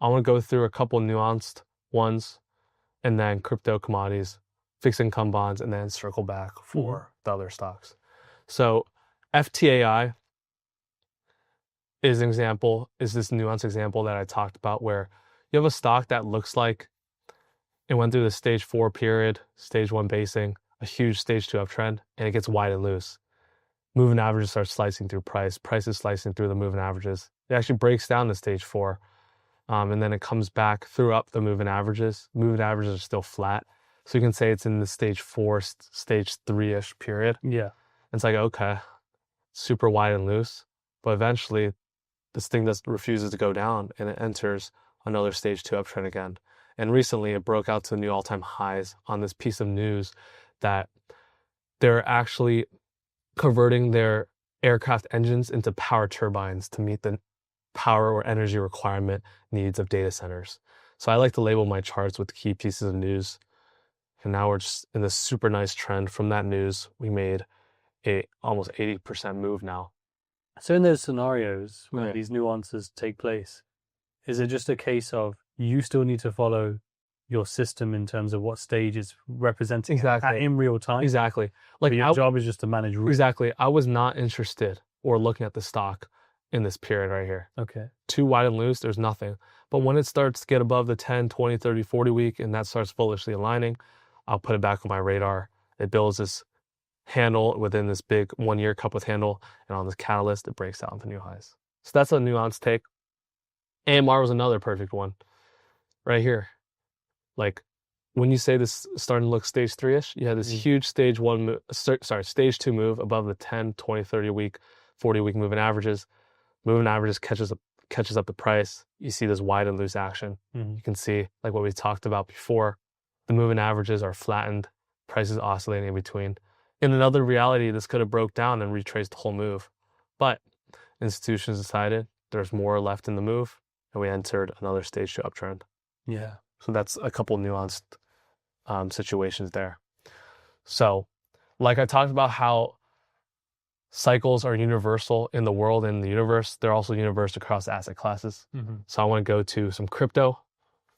I want to go through a couple nuanced ones, and then crypto, commodities, fixed income bonds, and then circle back for the other stocks. So FTAI is this nuanced example that I talked about, where you have a stock that looks like it went through the stage 4 period, stage 1 basing, a huge stage 2 uptrend, and it gets wide and loose. Moving averages start slicing through price is slicing through the moving averages. It actually breaks down to stage 4, and then it comes back through up the moving averages. Moving averages are still flat, so you can say it's in the stage 4, stage 3-ish period. Yeah. It's like, okay, super wide and loose, but eventually this thing just refuses to go down, and it enters another stage 2 uptrend again. And recently it broke out to new all-time highs on this piece of news that they're actually converting their aircraft engines into power turbines to meet the power or energy requirement needs of data centers. So I like to label my charts with key pieces of news. And now we're just in this super nice trend from that news. We made a almost 80% move now. So in those scenarios where Right. these nuances take place, is it just a case of you still need to follow your system in terms of what stage is representing Exactly. in real time? Exactly. Like your job is just to manage risk. Exactly. I was not interested or looking at the stock in this period right here. Okay. Too wide and loose, there's nothing. But when it starts to get above the 10, 20, 30, 40 week, and that starts bullishly aligning, I'll put it back on my radar. It builds this handle within this big 1 year cup with handle, and on this catalyst, it breaks out into new highs. So that's a nuanced take. AMR was another perfect one right here. Like when you say this starting to look stage 3-ish, you had this huge stage 2 move above the 10, 20, 30 week, 40 week moving averages. Moving averages catches up the price. You see this wide and loose action. You can see, like what we talked about before, the moving averages are flattened, prices oscillating in between. In another reality, this could have broke down and retraced the whole move. But institutions decided there's more left in the move, and we entered another stage 2 uptrend. Yeah. So that's a couple nuanced situations there. So like I talked about how cycles are universal in the world and the universe, they're also universal across asset classes. So I want to go to some crypto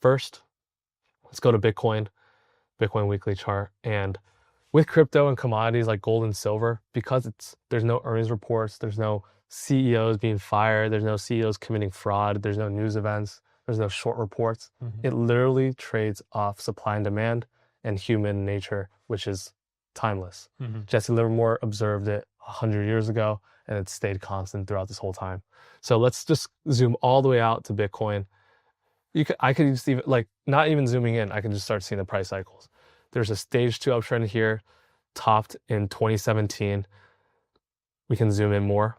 first. Let's go to Bitcoin weekly chart. And with crypto and commodities like gold and silver, because there's no earnings reports, there's no CEOs being fired, there's no CEOs committing fraud, there's no news events, there's no short reports. It literally trades off supply and demand and human nature, which is timeless. Jesse Livermore observed it 100 years ago, and it's stayed constant throughout this whole time. So let's just zoom all the way out to Bitcoin. I could just even, like, not even zooming in, I can just start seeing the price cycles. There's a stage 2 uptrend here, topped in 2017. We can zoom in more.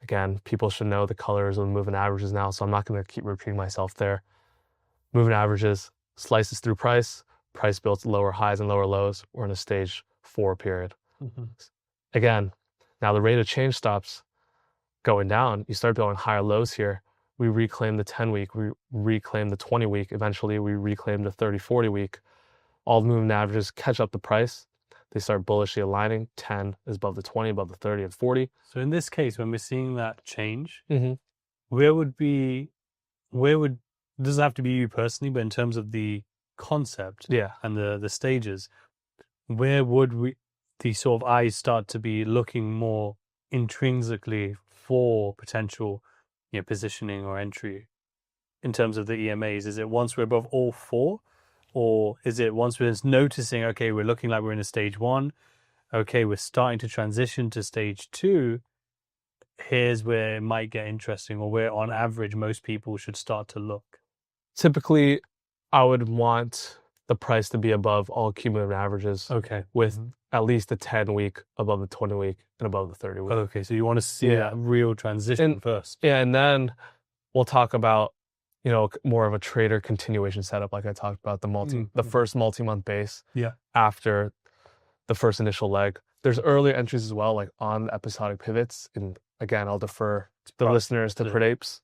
Again, people should know the colors of the moving averages now, so I'm not going to keep repeating myself there. Moving averages slices through price builds lower highs and lower lows. We're in a stage 4 period. Again, now the rate of change stops going down. You start building higher lows here. We reclaim the 10 week, we reclaim the 20 week, eventually we reclaim the 30, 40 week. All the moving averages catch up the price. They start bullishly aligning. 10 is above the 20, above the 30 and 40. So in this case, when we're seeing that change, Mhm. where doesn't have to be you personally, but in terms of the concept and the stages, where would the sort of eyes start to be looking more intrinsically for potential, positioning or entry in terms of the EMAs? Is it once we're above all 4? Or is it once we're noticing, okay, we're looking like we're in a stage 1, okay, we're starting to transition to stage 2, here's where it might get interesting, or where on average most people should start to look? Typically, I would want the price to be above all cumulative averages. Okay. With at least the 10 week above the 20 week and above the 30 week. Okay, so you want to see that real transition first. Yeah, and then we'll talk about, more of a trader continuation setup, like I talked about, the first multi-month base after the first initial leg. There's earlier entries as well, like on the episodic pivots. And again, I'll defer the listeners to Pradapes.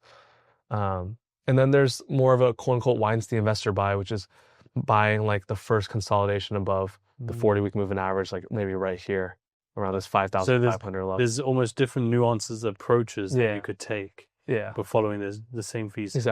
And then there's more of a quote unquote Weinstein investor buy, which is buying like the first consolidation above the 40-week moving average, like maybe right here around this 5,500 level. There's almost different nuances, approaches that you could take. Yeah. But following the same thesis. Exactly.